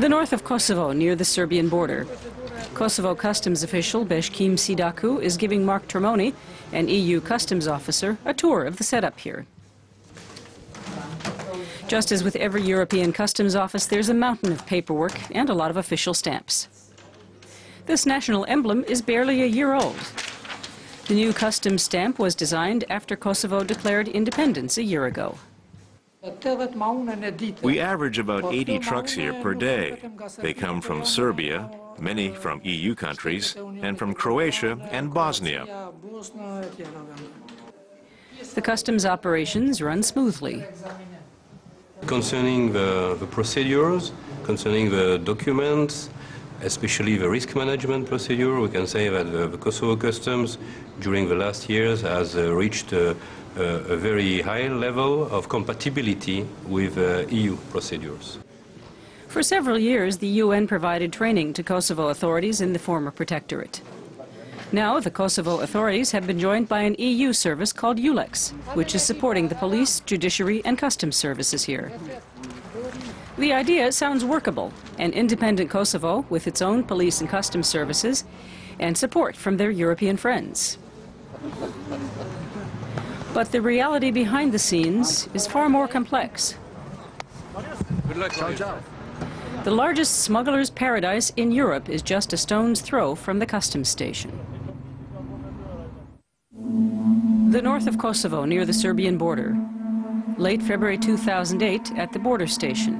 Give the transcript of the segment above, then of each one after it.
The north of Kosovo, near the Serbian border. Kosovo customs official Beshkim Sidaku is giving Mark Tremoni, an EU customs officer, a tour of the setup here. Just as with every European customs office, there's a mountain of paperwork and a lot of official stamps. This national emblem is barely a year old. The new customs stamp was designed after Kosovo declared independence a year ago. We average about 80 trucks here per day. They come from Serbia, many from EU countries, and from Croatia and Bosnia. The customs operations run smoothly. Concerning the procedures, concerning the documents, especially the risk management procedure, we can say that the Kosovo customs during the last years has reached a very high level of compatibility with EU procedures. For several years, the UN provided training to Kosovo authorities in the former protectorate. Now, the Kosovo authorities have been joined by an EU service called EULEX, which is supporting the police, judiciary, and customs services here. The idea sounds workable: an independent Kosovo with its own police and customs services and support from their European friends. But the reality behind the scenes is far more complex. The largest smuggler's paradise in Europe is just a stone's throw from the customs station. The north of Kosovo, near the Serbian border. Late February 2008, at the border station.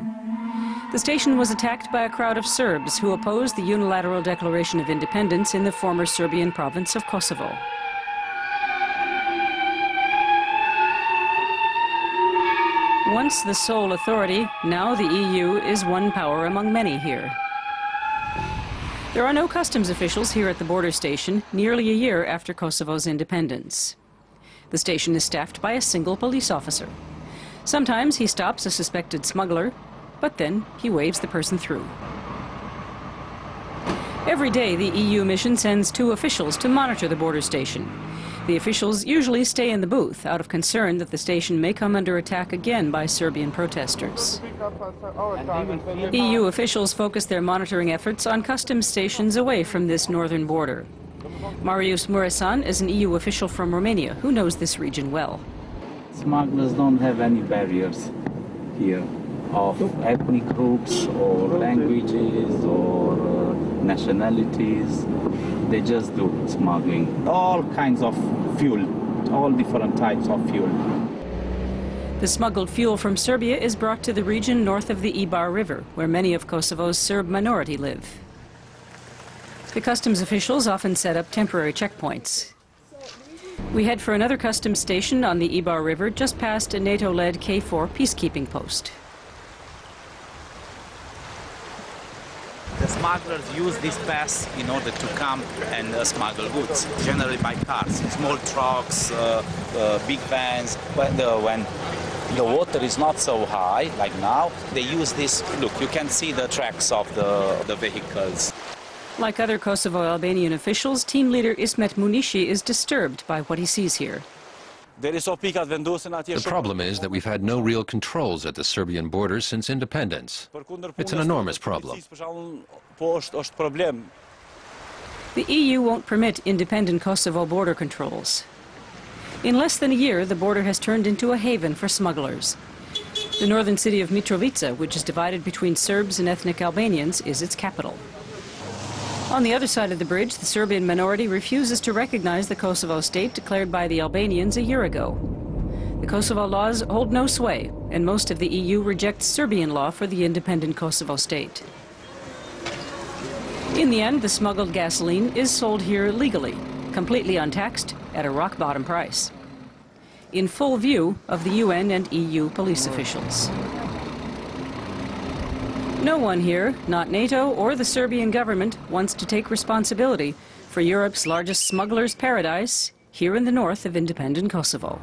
The station was attacked by a crowd of Serbs who opposed the unilateral declaration of independence in the former Serbian province of Kosovo. Once the sole authority, now the EU is one power among many here. There are no customs officials here at the border station nearly a year after Kosovo's independence. The station is staffed by a single police officer. Sometimes he stops a suspected smuggler, but then he waves the person through. Every day, the EU mission sends 2 officials to monitor the border station. The officials usually stay in the booth out of concern that the station may come under attack again by Serbian protesters. EU officials focus their monitoring efforts on customs stations away from this northern border. Marius Muresan is an EU official from Romania who knows this region well. Smugglers don't have any barriers here of ethnic groups or languages or nationalities. They just do smuggling. All kinds of fuel, all different types of fuel. The smuggled fuel from Serbia is brought to the region north of the Ibar River, where many of Kosovo's Serb minority live. The customs officials often set up temporary checkpoints. We head for another customs station on the Ibar River just past a NATO-led KFOR peacekeeping post. The smugglers use this pass in order to come and smuggle goods, generally by cars, small trucks, big vans. When the water is not so high, like now, they use this. Look, you can see the tracks of the vehicles. Like other Kosovo Albanian officials, team leader Ismet Munishi is disturbed by what he sees here. The problem is that we've had no real controls at the Serbian border since independence. It's an enormous problem. The EU won't permit independent Kosovo border controls. In less than a year, the border has turned into a haven for smugglers. The northern city of Mitrovica, which is divided between Serbs and ethnic Albanians, is its capital. On the other side of the bridge, the Serbian minority refuses to recognize the Kosovo state declared by the Albanians a year ago. The Kosovo laws hold no sway, and most of the EU rejects Serbian law for the independent Kosovo state. In the end, the smuggled gasoline is sold here legally, completely untaxed, at a rock-bottom price, in full view of the UN and EU police officials. No one here, not NATO or the Serbian government, wants to take responsibility for Europe's largest smuggler's paradise here in the north of independent Kosovo.